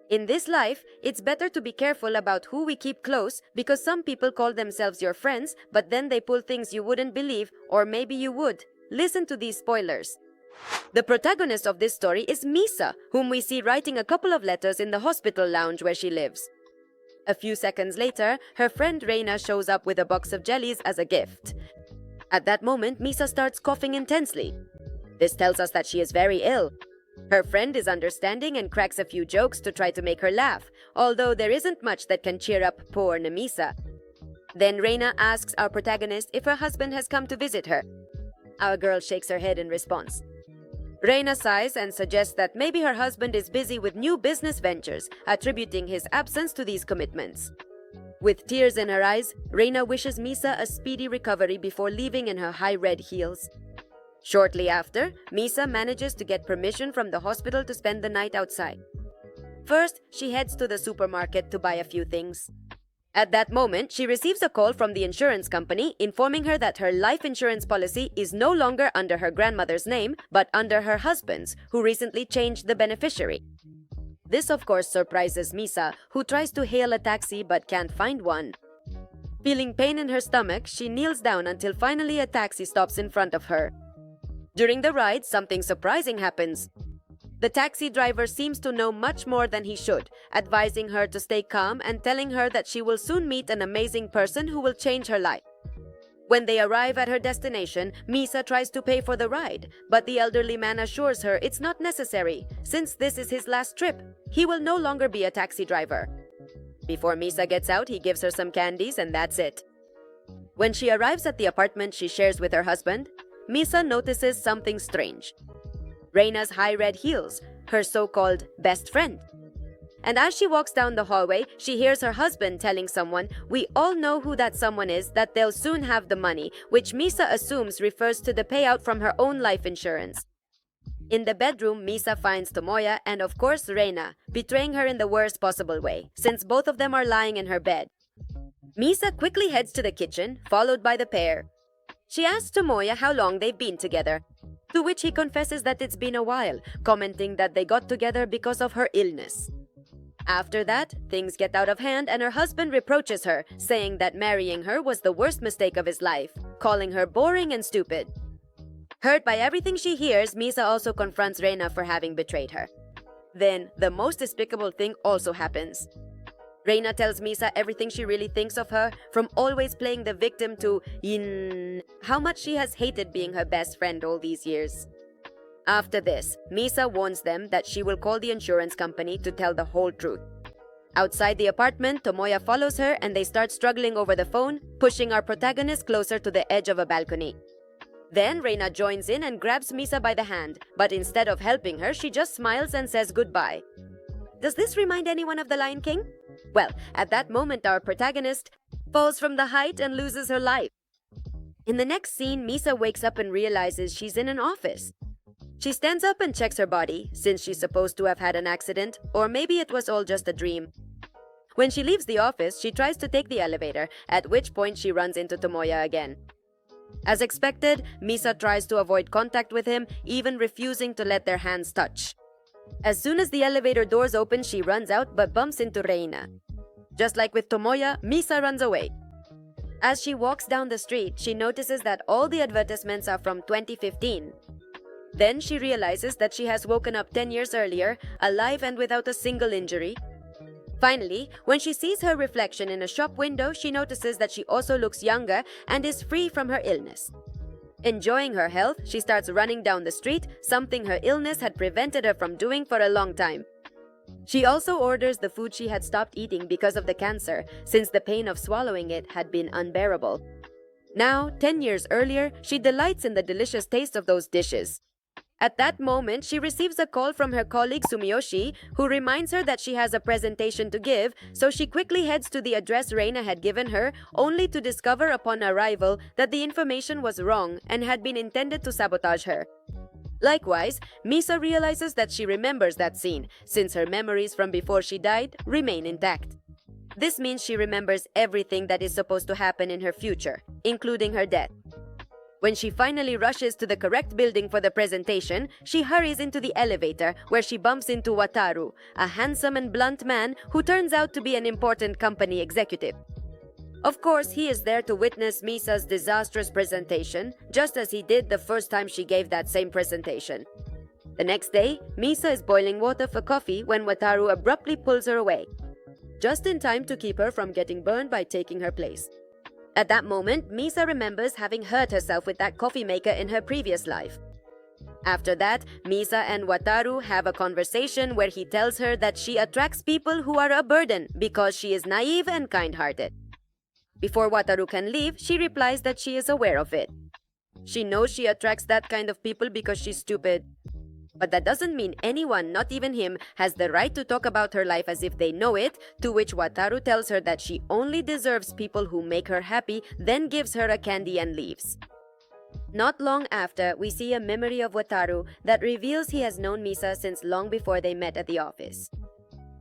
In this life, it's better to be careful about who we keep close because some people call themselves your friends, but then they pull things you wouldn't believe, or maybe you would. Listen to these spoilers. The protagonist of this story is Misa, whom we see writing a couple of letters in the hospital lounge where she lives. A few seconds later, her friend Reina shows up with a box of jellies as a gift. At that moment, Misa starts coughing intensely. This tells us that she is very ill. Her friend is understanding and cracks a few jokes to try to make her laugh, although there isn't much that can cheer up poor Nemisa. Then Reina asks our protagonist if her husband has come to visit her. Our girl shakes her head in response. Reina sighs and suggests that maybe her husband is busy with new business ventures, attributing his absence to these commitments. With tears in her eyes, Reina wishes Misa a speedy recovery before leaving in her high red heels. Shortly after, Misa manages to get permission from the hospital to spend the night outside. First, she heads to the supermarket to buy a few things. At that moment, she receives a call from the insurance company informing her that her life insurance policy is no longer under her grandmother's name, but under her husband's, who recently changed the beneficiary. This, of course, surprises Misa, who tries to hail a taxi but can't find one. Feeling pain in her stomach, she kneels down until finally a taxi stops in front of her. During the ride, something surprising happens. The taxi driver seems to know much more than he should, advising her to stay calm and telling her that she will soon meet an amazing person who will change her life. When they arrive at her destination, Misa tries to pay for the ride, but the elderly man assures her it's not necessary, since this is his last trip. He will no longer be a taxi driver. Before Misa gets out, he gives her some candies and that's it. When she arrives at the apartment she shares with her husband, Misa notices something strange. Reina's high red heels, her so-called best friend. And as she walks down the hallway, she hears her husband telling someone, "We all know who that someone is, that they'll soon have the money," which Misa assumes refers to the payout from her own life insurance. In the bedroom, Misa finds Tomoya and of course Reina, betraying her in the worst possible way, since both of them are lying in her bed. Misa quickly heads to the kitchen, followed by the pair. She asks Tomoya how long they've been together, to which he confesses that it's been a while, commenting that they got together because of her illness. After that, things get out of hand and her husband reproaches her, saying that marrying her was the worst mistake of his life, calling her boring and stupid. Hurt by everything she hears, Misa also confronts Reina for having betrayed her. Then, the most despicable thing also happens. Reina tells Misa everything she really thinks of her, from always playing the victim to how much she has hated being her best friend all these years. After this, Misa warns them that she will call the insurance company to tell the whole truth. Outside the apartment, Tomoya follows her and they start struggling over the phone, pushing our protagonist closer to the edge of a balcony. Then Reina joins in and grabs Misa by the hand, but instead of helping her, she just smiles and says goodbye. Does this remind anyone of The Lion King? Well, at that moment our protagonist falls from the height and loses her life. In the next scene, Misa wakes up and realizes she's in an office. She stands up and checks her body, since she's supposed to have had an accident, or maybe it was all just a dream. When she leaves the office, she tries to take the elevator, at which point she runs into Tomoya again. As expected, Misa tries to avoid contact with him, even refusing to let their hands touch. As soon as the elevator doors open, she runs out but bumps into Reina. Just like with Tomoya, Misa runs away. As she walks down the street, she notices that all the advertisements are from 2015. Then she realizes that she has woken up 10 years earlier, alive and without a single injury. Finally, when she sees her reflection in a shop window, she notices that she also looks younger and is free from her illness. Enjoying her health, she starts running down the street, something her illness had prevented her from doing for a long time. She also orders the food she had stopped eating because of the cancer, since the pain of swallowing it had been unbearable. Now, 10 years earlier, she delights in the delicious taste of those dishes. At that moment, she receives a call from her colleague Sumiyoshi, who reminds her that she has a presentation to give, so she quickly heads to the address Reina had given her, only to discover upon arrival that the information was wrong and had been intended to sabotage her. Likewise, Misa realizes that she remembers that scene, since her memories from before she died remain intact. This means she remembers everything that is supposed to happen in her future, including her death. When she finally rushes to the correct building for the presentation, she hurries into the elevator where she bumps into Wataru, a handsome and blunt man who turns out to be an important company executive. Of course, he is there to witness Misa's disastrous presentation, just as he did the first time she gave that same presentation. The next day, Misa is boiling water for coffee when Wataru abruptly pulls her away, just in time to keep her from getting burned by taking her place. At that moment, Misa remembers having hurt herself with that coffee maker in her previous life. After that, Misa and Wataru have a conversation where he tells her that she attracts people who are a burden because she is naive and kind-hearted. Before Wataru can leave, she replies that she is aware of it. She knows she attracts that kind of people because she's stupid. But that doesn't mean anyone, not even him, has the right to talk about her life as if they know it, to which Wataru tells her that she only deserves people who make her happy, then gives her a candy and leaves. Not long after, we see a memory of Wataru that reveals he has known Misa since long before they met at the office.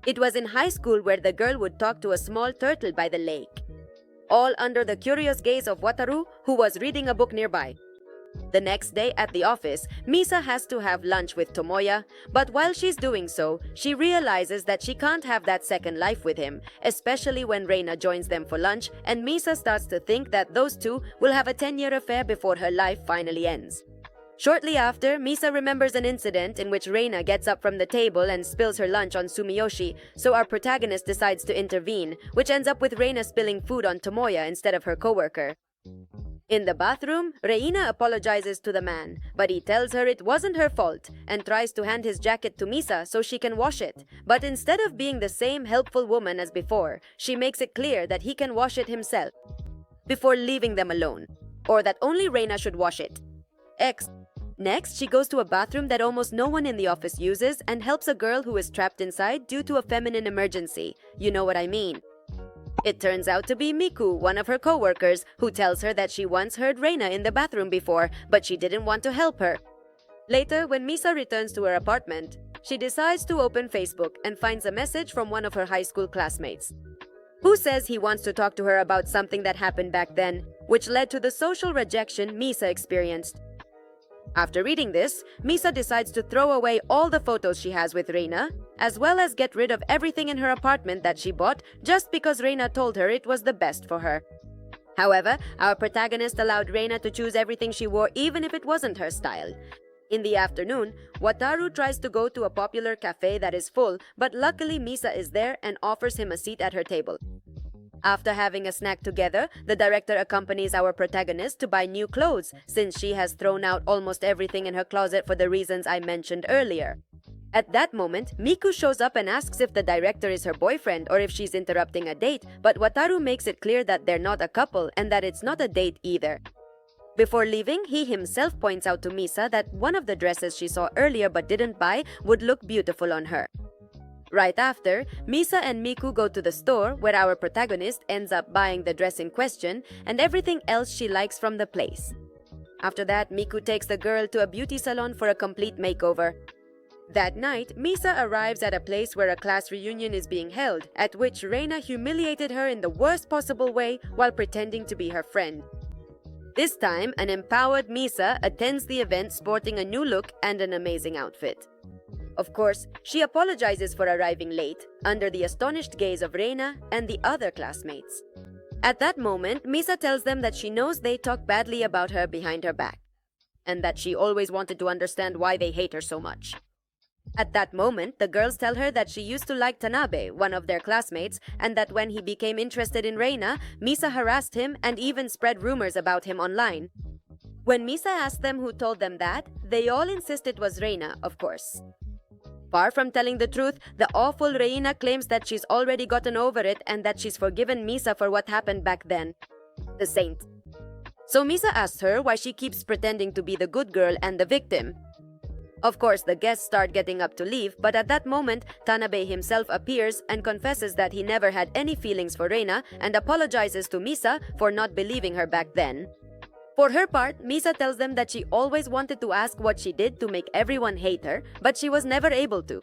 It was in high school where the girl would talk to a small turtle by the lake, all under the curious gaze of Wataru, who was reading a book nearby. The next day at the office, Misa has to have lunch with Tomoya, but while she's doing so, she realizes that she can't have that second life with him, especially when Reina joins them for lunch, and Misa starts to think that those two will have a 10-year affair before her life finally ends. Shortly after, Misa remembers an incident in which Reina gets up from the table and spills her lunch on Sumiyoshi, so our protagonist decides to intervene, which ends up with Reina spilling food on Tomoya instead of her coworker. In the bathroom, Reina apologizes to the man, but he tells her it wasn't her fault and tries to hand his jacket to Misa so she can wash it. But instead of being the same helpful woman as before, she makes it clear that he can wash it himself before leaving them alone, or that only Reina should wash it. Next, she goes to a bathroom that almost no one in the office uses and helps a girl who is trapped inside due to a feminine emergency. You know what I mean. It turns out to be Miku, one of her co-workers, who tells her that she once heard Reina in the bathroom before, but she didn't want to help her. Later, when Misa returns to her apartment, she decides to open Facebook and finds a message from one of her high school classmates, who says he wants to talk to her about something that happened back then, which led to the social rejection Misa experienced. After reading this, Misa decides to throw away all the photos she has with Reina, as well as get rid of everything in her apartment that she bought just because Reina told her it was the best for her. However, our protagonist allowed Reina to choose everything she wore even if it wasn't her style. In the afternoon, Wataru tries to go to a popular cafe that is full, but luckily Misa is there and offers him a seat at her table. After having a snack together, the director accompanies our protagonist to buy new clothes, since she has thrown out almost everything in her closet for the reasons I mentioned earlier. At that moment, Miku shows up and asks if the director is her boyfriend or if she's interrupting a date, but Wataru makes it clear that they're not a couple and that it's not a date either. Before leaving, he himself points out to Misa that one of the dresses she saw earlier but didn't buy would look beautiful on her. Right after, Misa and Miku go to the store where our protagonist ends up buying the dress in question and everything else she likes from the place. After that, Miku takes the girl to a beauty salon for a complete makeover. That night, Misa arrives at a place where a class reunion is being held, at which Reina humiliated her in the worst possible way while pretending to be her friend. This time, an empowered Misa attends the event sporting a new look and an amazing outfit. Of course, she apologizes for arriving late, under the astonished gaze of Reina and the other classmates. At that moment, Misa tells them that she knows they talk badly about her behind her back, and that she always wanted to understand why they hate her so much. At that moment, the girls tell her that she used to like Tanabe, one of their classmates, and that when he became interested in Reina, Misa harassed him and even spread rumors about him online. When Misa asked them who told them that, they all insist it was Reina, of course. Far from telling the truth, the awful Reina claims that she's already gotten over it and that she's forgiven Misa for what happened back then. The saint. So Misa asks her why she keeps pretending to be the good girl and the victim. Of course, the guests start getting up to leave, but at that moment, Tanabe himself appears and confesses that he never had any feelings for Reina and apologizes to Misa for not believing her back then. For her part, Misa tells them that she always wanted to ask what she did to make everyone hate her, but she was never able to.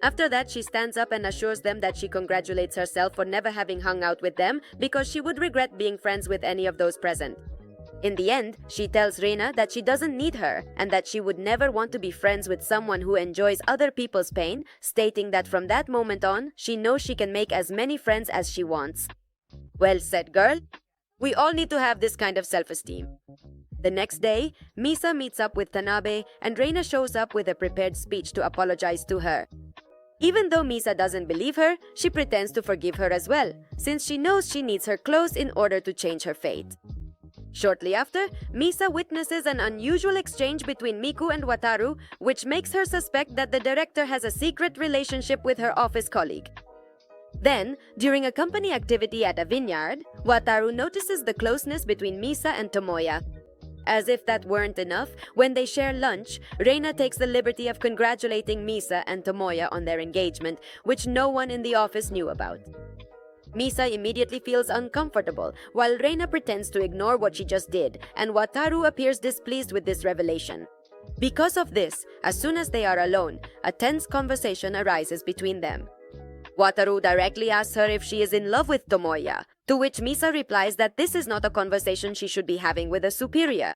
After that, she stands up and assures them that she congratulates herself for never having hung out with them because she would regret being friends with any of those present. In the end, she tells Reina that she doesn't need her and that she would never want to be friends with someone who enjoys other people's pain, stating that from that moment on, she knows she can make as many friends as she wants. Well said, girl. We all need to have this kind of self-esteem. The next day, Misa meets up with Tanabe and Reina shows up with a prepared speech to apologize to her. Even though Misa doesn't believe her, she pretends to forgive her as well, since she knows she needs her clothes in order to change her fate. Shortly after, Misa witnesses an unusual exchange between Miku and Wataru, which makes her suspect that the director has a secret relationship with her office colleague. Then, during a company activity at a vineyard, Wataru notices the closeness between Misa and Tomoya. As if that weren't enough, when they share lunch, Reina takes the liberty of congratulating Misa and Tomoya on their engagement, which no one in the office knew about. Misa immediately feels uncomfortable, while Reina pretends to ignore what she just did, and Wataru appears displeased with this revelation. Because of this, as soon as they are alone, a tense conversation arises between them. Wataru directly asks her if she is in love with Tomoya, to which Misa replies that this is not a conversation she should be having with a superior.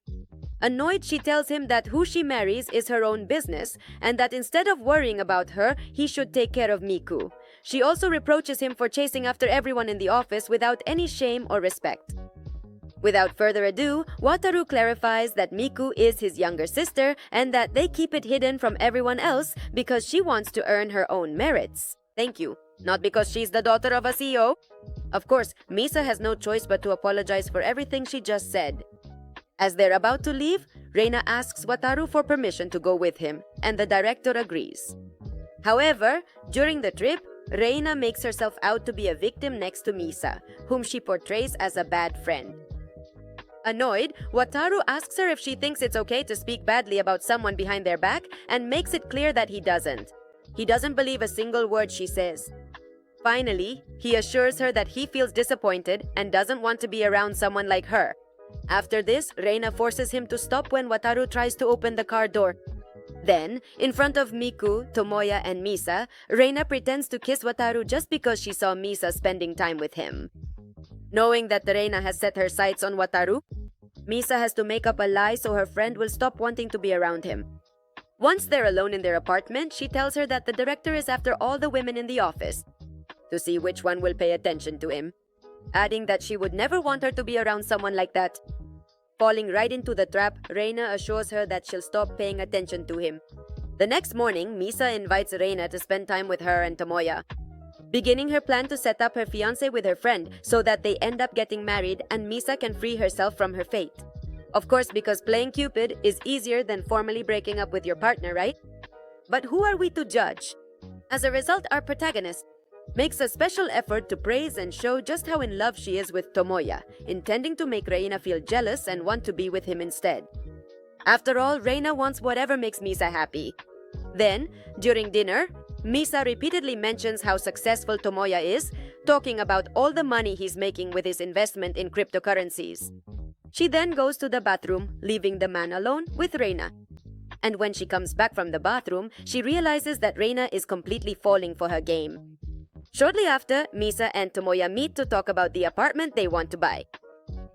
Annoyed, she tells him that who she marries is her own business, and that instead of worrying about her, he should take care of Miku. She also reproaches him for chasing after everyone in the office without any shame or respect. Without further ado, Wataru clarifies that Miku is his younger sister and that they keep it hidden from everyone else because she wants to earn her own merits. Thank you. Not because she's the daughter of a CEO. Of course, Misa has no choice but to apologize for everything she just said. As they're about to leave, Reina asks Wataru for permission to go with him, and the director agrees. However, during the trip, Reina makes herself out to be a victim next to Misa, whom she portrays as a bad friend. Annoyed, Wataru asks her if she thinks it's okay to speak badly about someone behind their back and makes it clear that he doesn't. He doesn't believe a single word she says. Finally, he assures her that he feels disappointed and doesn't want to be around someone like her. After this, Reina forces him to stop when Wataru tries to open the car door. Then, in front of Miku, Tomoya, and Misa, Reina pretends to kiss Wataru just because she saw Misa spending time with him. Knowing that Reina has set her sights on Wataru, Misa has to make up a lie so her friend will stop wanting to be around him. Once they're alone in their apartment, she tells her that the director is after all the women in the office, to see which one will pay attention to him, adding that she would never want her to be around someone like that. Falling right into the trap, Reina assures her that she'll stop paying attention to him. The next morning, Misa invites Reina to spend time with her and Tomoya, beginning her plan to set up her fiancé with her friend so that they end up getting married and Misa can free herself from her fate. Of course, because playing Cupid is easier than formally breaking up with your partner, right? But who are we to judge? As a result, our protagonist makes a special effort to praise and show just how in love she is with Tomoya, intending to make Reina feel jealous and want to be with him instead. After all, Reina wants whatever makes Misa happy. Then, during dinner, Misa repeatedly mentions how successful Tomoya is, talking about all the money he's making with his investment in cryptocurrencies. She then goes to the bathroom, leaving the man alone with Reina. And when she comes back from the bathroom, she realizes that Reina is completely falling for her game. Shortly after, Misa and Tomoya meet to talk about the apartment they want to buy.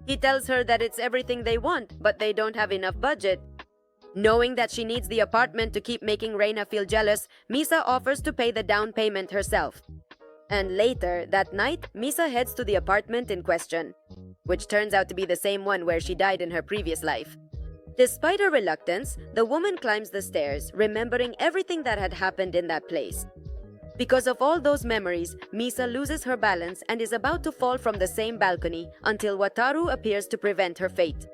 He tells her that it's everything they want, but they don't have enough budget. Knowing that she needs the apartment to keep making Reina feel jealous, Misa offers to pay the down payment herself. And later, that night, Misa heads to the apartment in question, which turns out to be the same one where she died in her previous life. Despite her reluctance, the woman climbs the stairs, remembering everything that had happened in that place. Because of all those memories, Misa loses her balance and is about to fall from the same balcony until Wataru appears to prevent her fate.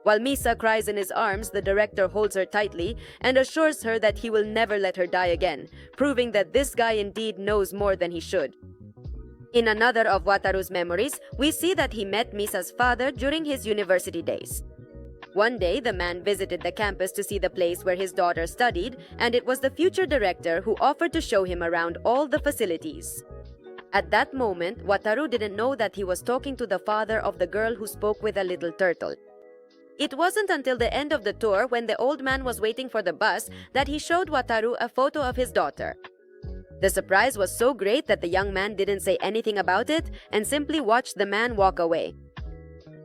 While Misa cries in his arms, the director holds her tightly and assures her that he will never let her die again, proving that this guy indeed knows more than he should. In another of Wataru's memories, we see that he met Misa's father during his university days. One day, the man visited the campus to see the place where his daughter studied, and it was the future director who offered to show him around all the facilities. At that moment, Wataru didn't know that he was talking to the father of the girl who spoke with a little turtle. It wasn't until the end of the tour, when the old man was waiting for the bus, that he showed Wataru a photo of his daughter. The surprise was so great that the young man didn't say anything about it and simply watched the man walk away.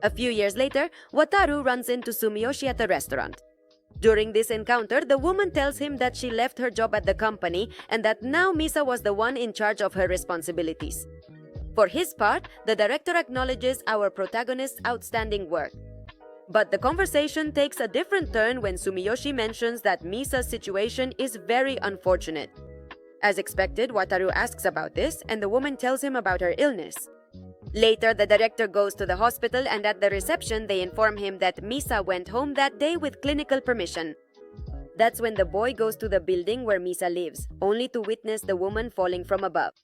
A few years later, Wataru runs into Sumiyoshi at a restaurant. During this encounter, the woman tells him that she left her job at the company and that now Misa was the one in charge of her responsibilities. For his part, the director acknowledges our protagonist's outstanding work. But the conversation takes a different turn when Sumiyoshi mentions that Misa's situation is very unfortunate. As expected, Wataru asks about this, and the woman tells him about her illness. Later, the director goes to the hospital, and at the reception, they inform him that Misa went home that day with clinical permission. That's when the boy goes to the building where Misa lives, only to witness the woman falling from above.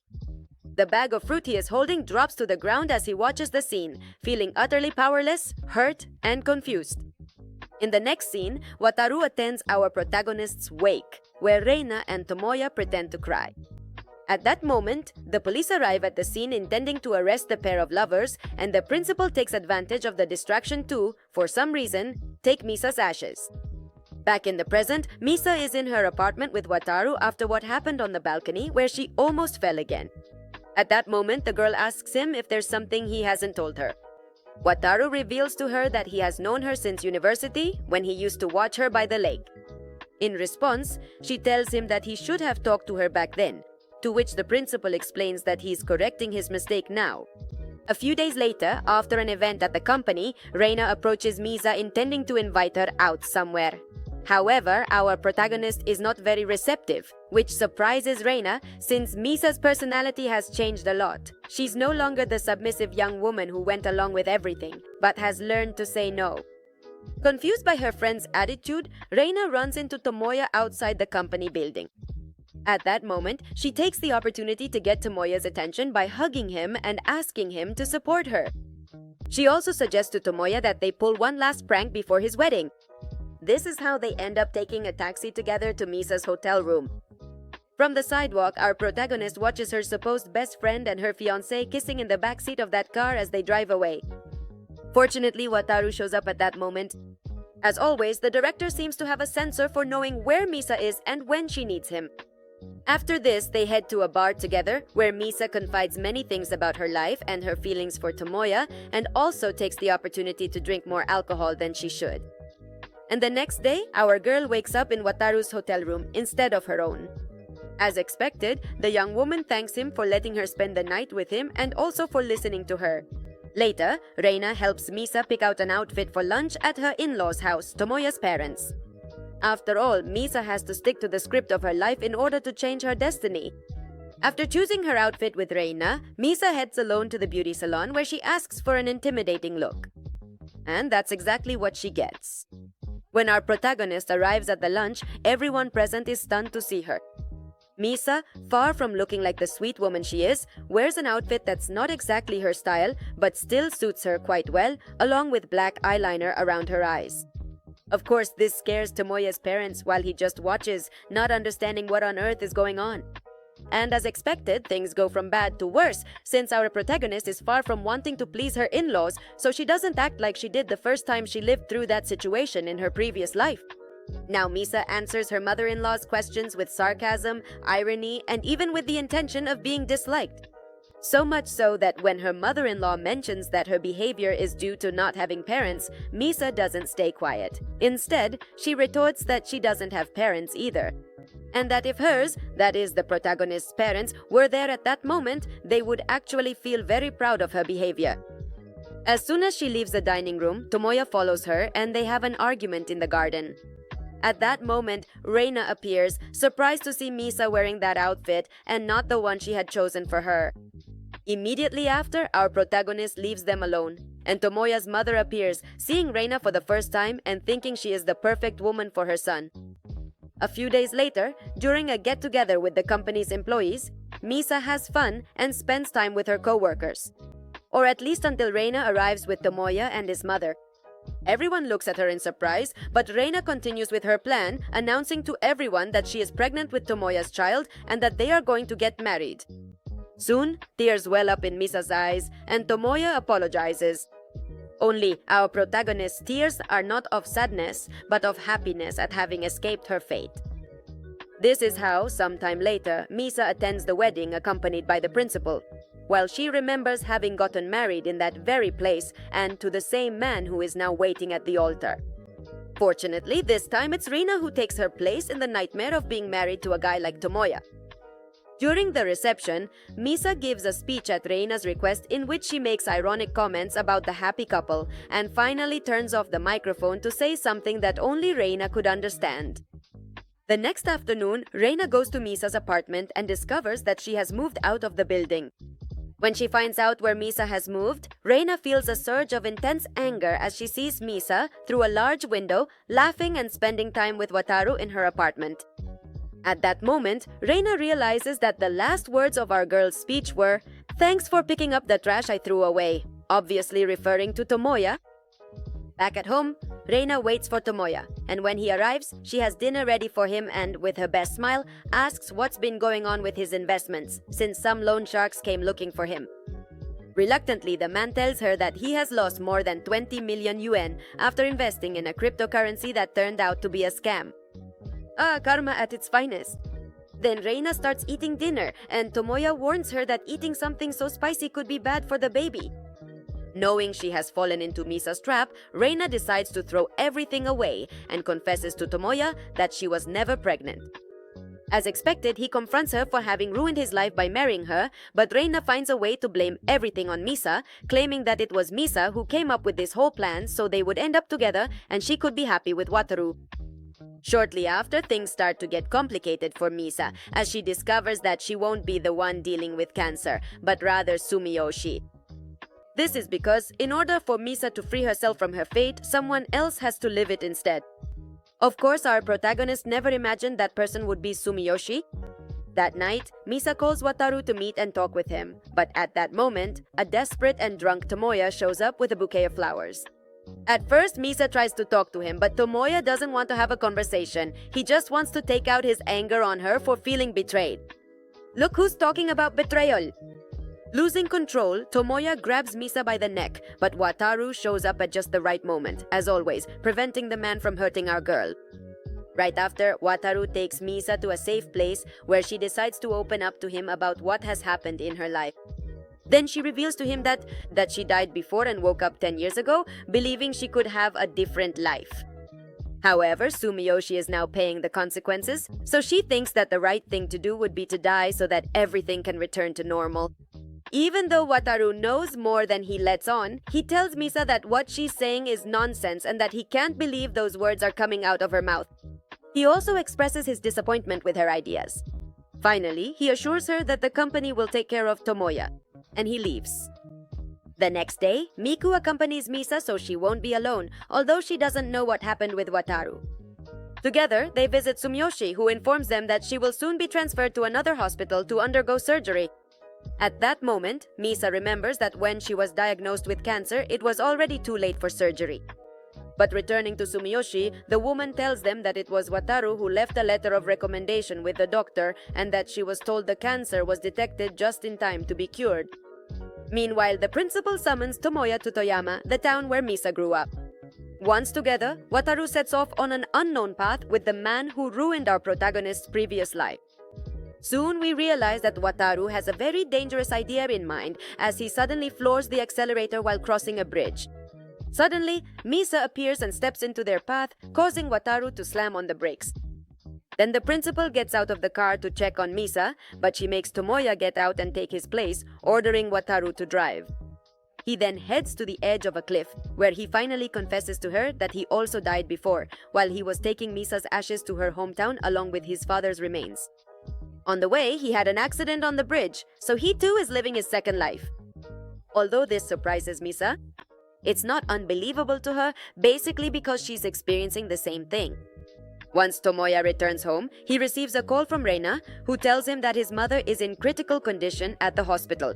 The bag of fruit he is holding drops to the ground as he watches the scene, feeling utterly powerless, hurt, and confused. In the next scene, Wataru attends our protagonist's wake, where Reina and Tomoya pretend to cry. At that moment, the police arrive at the scene intending to arrest the pair of lovers, and the principal takes advantage of the distraction to, for some reason, take Misa's ashes. Back in the present, Misa is in her apartment with Wataru after what happened on the balcony, where she almost fell again. At that moment, the girl asks him if there's something he hasn't told her. Wataru reveals to her that he has known her since university, when he used to watch her by the lake. In response, she tells him that he should have talked to her back then, to which the principal explains that he is correcting his mistake now. A few days later, after an event at the company, Reina approaches Misa intending to invite her out somewhere. However, our protagonist is not very receptive, which surprises Reina since Misa's personality has changed a lot. She's no longer the submissive young woman who went along with everything, but has learned to say no. Confused by her friend's attitude, Reina runs into Tomoya outside the company building. At that moment, she takes the opportunity to get Tomoya's attention by hugging him and asking him to support her. She also suggests to Tomoya that they pull one last prank before his wedding. This is how they end up taking a taxi together to Misa's hotel room. From the sidewalk, our protagonist watches her supposed best friend and her fiancé kissing in the backseat of that car as they drive away. Fortunately, Wataru shows up at that moment. As always, the director seems to have a sensor for knowing where Misa is and when she needs him. After this, they head to a bar together, where Misa confides many things about her life and her feelings for Tomoya, and also takes the opportunity to drink more alcohol than she should. And the next day, our girl wakes up in Wataru's hotel room instead of her own. As expected, the young woman thanks him for letting her spend the night with him and also for listening to her. Later, Reina helps Misa pick out an outfit for lunch at her in-laws' house, Tomoya's parents. After all, Misa has to stick to the script of her life in order to change her destiny. After choosing her outfit with Reina, Misa heads alone to the beauty salon where she asks for an intimidating look. And that's exactly what she gets. When our protagonist arrives at the lunch, everyone present is stunned to see her. Misa, far from looking like the sweet woman she is, wears an outfit that's not exactly her style, but still suits her quite well, along with black eyeliner around her eyes. Of course, this scares Tomoya's parents while he just watches, not understanding what on earth is going on. And as expected, things go from bad to worse, since our protagonist is far from wanting to please her in-laws, so she doesn't act like she did the first time she lived through that situation in her previous life. Now Misa answers her mother-in-law's questions with sarcasm, irony, and even with the intention of being disliked. So much so that when her mother-in-law mentions that her behavior is due to not having parents, Misa doesn't stay quiet. Instead, she retorts that she doesn't have parents either. And that if hers, that is the protagonist's parents, were there at that moment, they would actually feel very proud of her behavior. As soon as she leaves the dining room, Tomoya follows her and they have an argument in the garden. At that moment, Reina appears, surprised to see Misa wearing that outfit and not the one she had chosen for her. Immediately after, our protagonist leaves them alone, and Tomoya's mother appears, seeing Reina for the first time and thinking she is the perfect woman for her son. A few days later, during a get-together with the company's employees, Misa has fun and spends time with her co-workers. Or at least until Reina arrives with Tomoya and his mother. Everyone looks at her in surprise, but Reina continues with her plan, announcing to everyone that she is pregnant with Tomoya's child and that they are going to get married. Soon, tears well up in Misa's eyes, and Tomoya apologizes. Only, our protagonist's tears are not of sadness, but of happiness at having escaped her fate. This is how, sometime later, Misa attends the wedding accompanied by the principal, while she remembers having gotten married in that very place and to the same man who is now waiting at the altar. Fortunately, this time it's Rina who takes her place in the nightmare of being married to a guy like Tomoya. During the reception, Misa gives a speech at Reina's request in which she makes ironic comments about the happy couple and finally turns off the microphone to say something that only Reina could understand. The next afternoon, Reina goes to Misa's apartment and discovers that she has moved out of the building. When she finds out where Misa has moved, Reina feels a surge of intense anger as she sees Misa, through a large window, laughing and spending time with Wataru in her apartment. At that moment, Reina realizes that the last words of our girl's speech were, "Thanks for picking up the trash I threw away," obviously referring to Tomoya. Back at home, Reina waits for Tomoya, and when he arrives, she has dinner ready for him and, with her best smile, asks what's been going on with his investments, since some loan sharks came looking for him. Reluctantly, the man tells her that he has lost more than 20 million yuan after investing in a cryptocurrency that turned out to be a scam. Karma at its finest. Then Reina starts eating dinner, and Tomoya warns her that eating something so spicy could be bad for the baby. Knowing she has fallen into Misa's trap, Reina decides to throw everything away and confesses to Tomoya that she was never pregnant. As expected, he confronts her for having ruined his life by marrying her, but Reina finds a way to blame everything on Misa, claiming that it was Misa who came up with this whole plan so they would end up together and she could be happy with Wataru. Shortly after, things start to get complicated for Misa, as she discovers that she won't be the one dealing with cancer, but rather Sumiyoshi. This is because, in order for Misa to free herself from her fate, someone else has to live it instead. Of course, our protagonist never imagined that person would be Sumiyoshi. That night, Misa calls Wataru to meet and talk with him, but at that moment, a desperate and drunk Tomoya shows up with a bouquet of flowers. At first, Misa tries to talk to him, but Tomoya doesn't want to have a conversation. He just wants to take out his anger on her for feeling betrayed. Look who's talking about betrayal! Losing control, Tomoya grabs Misa by the neck, but Wataru shows up at just the right moment, as always, preventing the man from hurting our girl. Right after, Wataru takes Misa to a safe place where she decides to open up to him about what has happened in her life. Then she reveals to him that she died before and woke up 10 years ago, believing she could have a different life. However, Sumiyoshi is now paying the consequences, so she thinks that the right thing to do would be to die so that everything can return to normal. Even though Wataru knows more than he lets on, he tells Misa that what she's saying is nonsense and that he can't believe those words are coming out of her mouth. He also expresses his disappointment with her ideas. Finally, he assures her that the company will take care of Tomoya, and he leaves. The next day, Miku accompanies Misa so she won't be alone, although she doesn't know what happened with Wataru. Together, they visit Sumiyoshi, who informs them that she will soon be transferred to another hospital to undergo surgery. At that moment, Misa remembers that when she was diagnosed with cancer, it was already too late for surgery. But returning to Sumiyoshi, the woman tells them that it was Wataru who left a letter of recommendation with the doctor and that she was told the cancer was detected just in time to be cured. Meanwhile, the principal summons Tomoya to Toyama, the town where Misa grew up. Once together, Wataru sets off on an unknown path with the man who ruined our protagonist's previous life. Soon we realize that Wataru has a very dangerous idea in mind as he suddenly floors the accelerator while crossing a bridge. Suddenly, Misa appears and steps into their path, causing Wataru to slam on the brakes. Then the principal gets out of the car to check on Misa, but she makes Tomoya get out and take his place, ordering Wataru to drive. He then heads to the edge of a cliff, where he finally confesses to her that he also died before, while he was taking Misa's ashes to her hometown along with his father's remains. On the way, he had an accident on the bridge, so he too is living his second life. Although this surprises Misa, it's not unbelievable to her, basically because she's experiencing the same thing. Once Tomoya returns home, he receives a call from Reina, who tells him that his mother is in critical condition at the hospital.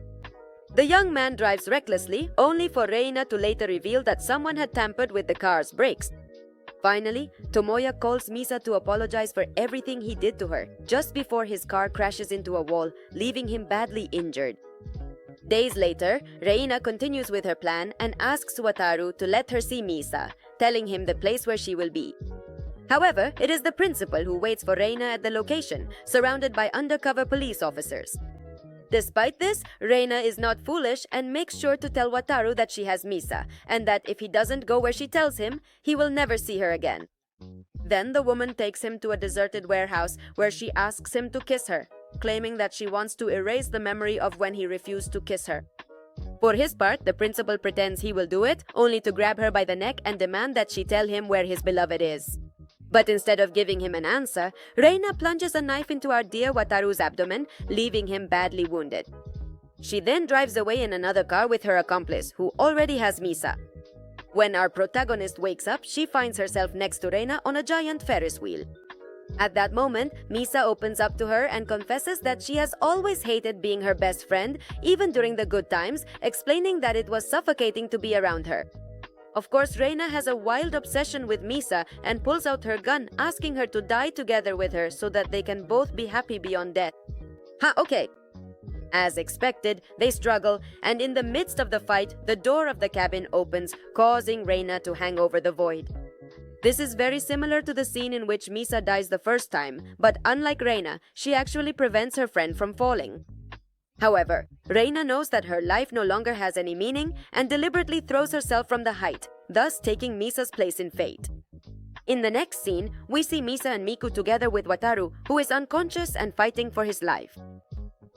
The young man drives recklessly, only for Reina to later reveal that someone had tampered with the car's brakes. Finally, Tomoya calls Misa to apologize for everything he did to her, just before his car crashes into a wall, leaving him badly injured. Days later, Reina continues with her plan and asks Wataru to let her see Misa, telling him the place where she will be. However, it is the principal who waits for Reina at the location, surrounded by undercover police officers. Despite this, Reina is not foolish and makes sure to tell Wataru that she has Misa, and that if he doesn't go where she tells him, he will never see her again. Then the woman takes him to a deserted warehouse where she asks him to kiss her, claiming that she wants to erase the memory of when he refused to kiss her. For his part, the principal pretends he will do it, only to grab her by the neck and demand that she tell him where his beloved is. But instead of giving him an answer, Reina plunges a knife into our dear Wataru's abdomen, leaving him badly wounded. She then drives away in another car with her accomplice, who already has Misa. When our protagonist wakes up, she finds herself next to Reina on a giant Ferris wheel. At that moment, Misa opens up to her and confesses that she has always hated being her best friend, even during the good times, explaining that it was suffocating to be around her. Of course, Reina has a wild obsession with Misa and pulls out her gun, asking her to die together with her so that they can both be happy beyond death. Okay. As expected, they struggle, and in the midst of the fight, the door of the cabin opens, causing Reina to hang over the void. This is very similar to the scene in which Misa dies the first time, but unlike Reina, she actually prevents her friend from falling. However, Reina knows that her life no longer has any meaning and deliberately throws herself from the height, thus taking Misa's place in fate. In the next scene, we see Misa and Miku together with Wataru, who is unconscious and fighting for his life.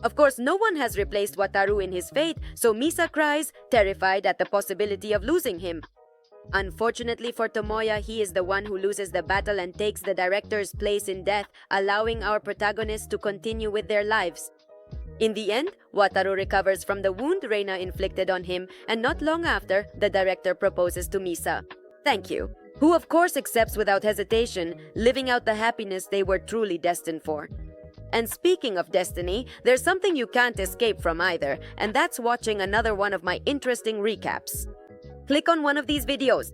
Of course, no one has replaced Wataru in his fate, so Misa cries, terrified at the possibility of losing him. Unfortunately for Tomoya, he is the one who loses the battle and takes the director's place in death, allowing our protagonists to continue with their lives. In the end, Wataru recovers from the wound Reina inflicted on him, and not long after, the director proposes to Misa. Thank you. Who of course accepts without hesitation, living out the happiness they were truly destined for. And speaking of destiny, there's something you can't escape from either, and that's watching another one of my interesting recaps. Click on one of these videos.